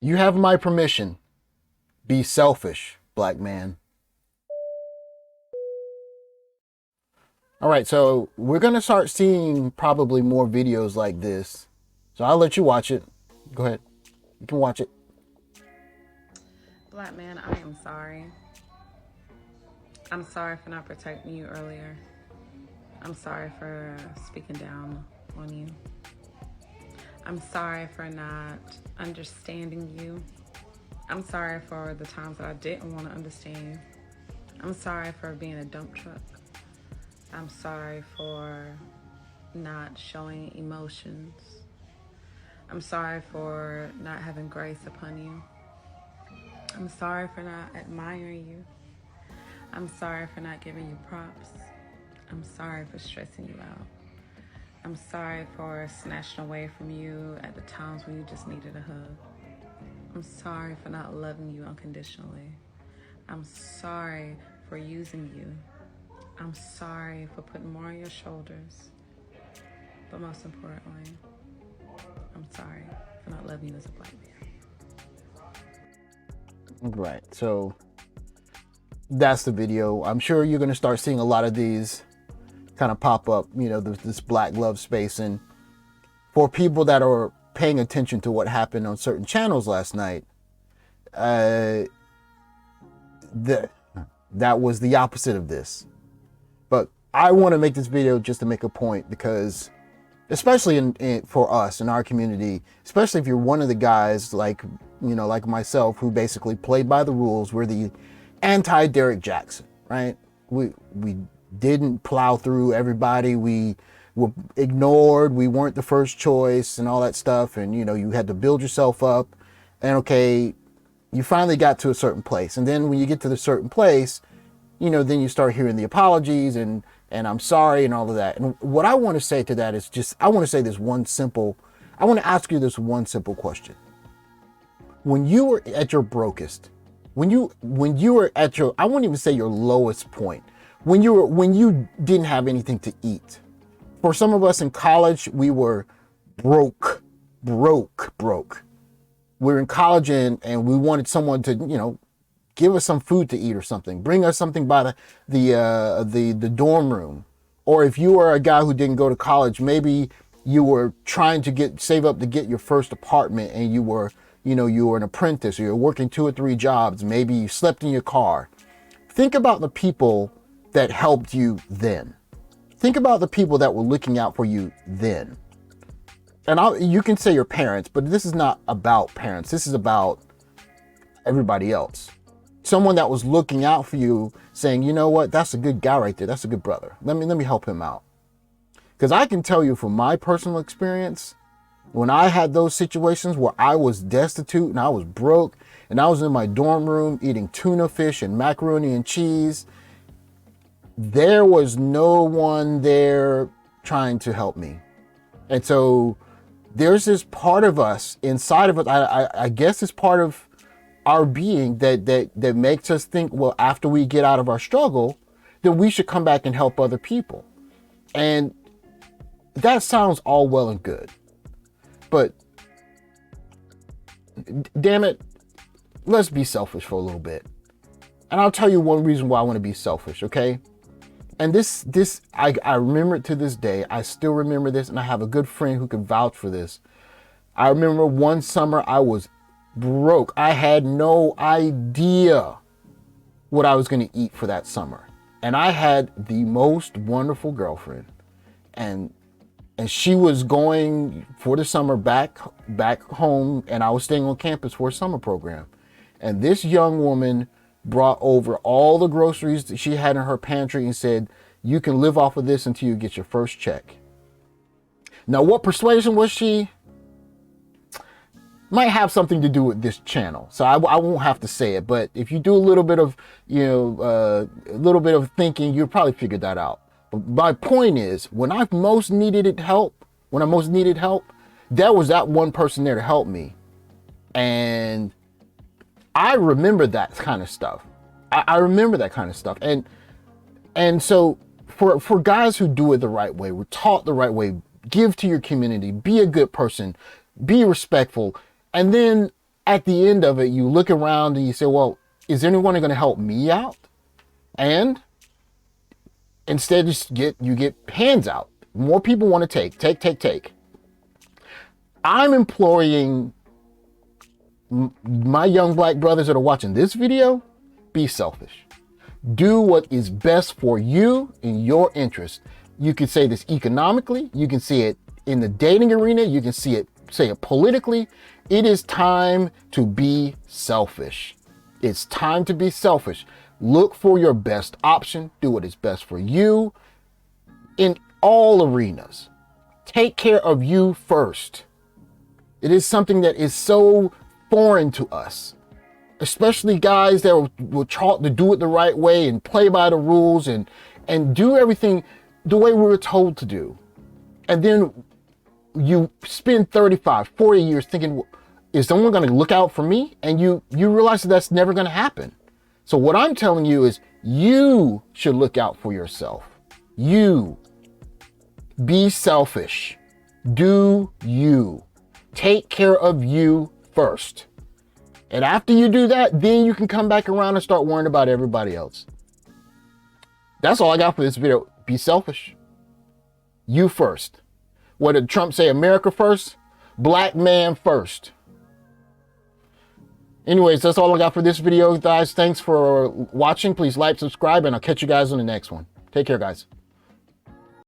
You have my permission. Be selfish, black man. All right, so we're going to start seeing probably more videos like this. So I'll let you watch it. Go ahead. You can watch it. Black man, I am sorry. I'm sorry for not protecting you earlier. I'm sorry for speaking down on you. I'm sorry for not understanding you. I'm sorry for the times that I didn't want to understand you. I'm sorry for being a dump truck. I'm sorry for not showing emotions. I'm sorry for not having grace upon you. I'm sorry for not admiring you. I'm sorry for not giving you props. I'm sorry for stressing you out. I'm sorry for snatching away from you at the times when you just needed a hug. I'm sorry for not loving you unconditionally. I'm sorry for using you. I'm sorry for putting more on your shoulders. But most importantly, I'm sorry for not loving you as a black man. Right. So that's the video. I'm sure you're going to start seeing a lot of these kind of pop up, you know, this black love space. And for people that are paying attention to what happened on certain channels last night, that was the opposite of this. But I want to make this video just to make a point, because especially for us in our community, especially if you're one of the guys like, you know, like myself, who basically played by the rules. We're the anti Derek Jackson, right? We didn't plow through everybody. We were ignored. We weren't the first choice and all that stuff. And, you know, you had to build yourself up. And okay, you finally got to a certain place. And then when you get to the certain place, you know, then you start hearing the apologies and I'm sorry and all of that. And what I want to say to that is just, I want to say this one simple, I want to ask you this one simple question. When you were at your brokest, when you were at your, I won't even say your lowest point, when you didn't have anything to eat. For some of us in college, we were broke. We were in college and we wanted someone to, you know, give us some food to eat or something. Bring us something by the dorm room. Or if you were a guy who didn't go to college, maybe you were trying to save up to get your first apartment, and you were an apprentice, or you're working 2 or 3 jobs. Maybe you slept in your car. Think about the people that helped you then. Think about the people that were looking out for you then. And you can say your parents, but this is not about parents. This is about everybody else. Someone that was looking out for you, saying, you know what, that's a good guy right there. That's a good brother. Let me help him out. Because I can tell you from my personal experience, when I had those situations where I was destitute and I was broke and I was in my dorm room eating tuna fish and macaroni and cheese, there was no one there trying to help me. And so there's this part of us inside of it. I guess it's part of our being that makes us think, well, after we get out of our struggle, then we should come back and help other people. And that sounds all well and good. But damn it, let's be selfish for a little bit. And I'll tell you one reason why I want to be selfish, okay? And I remember it to this day. I still remember this, and I have a good friend who can vouch for this. I remember one summer I was broke. I had no idea what I was going to eat for that summer. And I had the most wonderful girlfriend. And she was going for the summer back home, and I was staying on campus for a summer program. And this young woman brought over all the groceries that she had in her pantry and said, you can live off of this until you get your first check. Now, what persuasion was she? Might have something to do with this channel, so I won't have to say it. But if you do a little bit of, a little bit of thinking, you'll probably figure that out. But my point is, when I most needed help, there was that one person there to help me, and I remember that kind of stuff. I remember that kind of stuff, and so for guys who do it the right way, we're taught the right way, give to your community, be a good person, be respectful. And then at the end of it, you look around and you say, well, is anyone going to help me out? And instead, you get hands out. More people want to take. I'm imploring my young black brothers that are watching this video, be selfish. Do what is best for you in your interest. You can say this economically. You can see it in the dating arena. You can say it politically. It is time to be selfish. It's time to be selfish. Look for your best option. Do what is best for you in all arenas. Take care of you first. It is something that is so foreign to us, especially guys that were taught to do it the right way and play by the rules and do everything the way we were told to do. And then you spend 35, 40 years thinking, is someone going to look out for me? And you realize that that's never going to happen. So what I'm telling you is you should look out for yourself. You. Be selfish. Do you. Take care of you first. And after you do that, then you can come back around and start worrying about everybody else. That's all I got for this video. Be selfish. You first. What did Trump say? America first? Black man first. Anyways, that's all I got for this video, guys. Thanks for watching. Please like, subscribe, and I'll catch you guys on the next one. Take care, guys.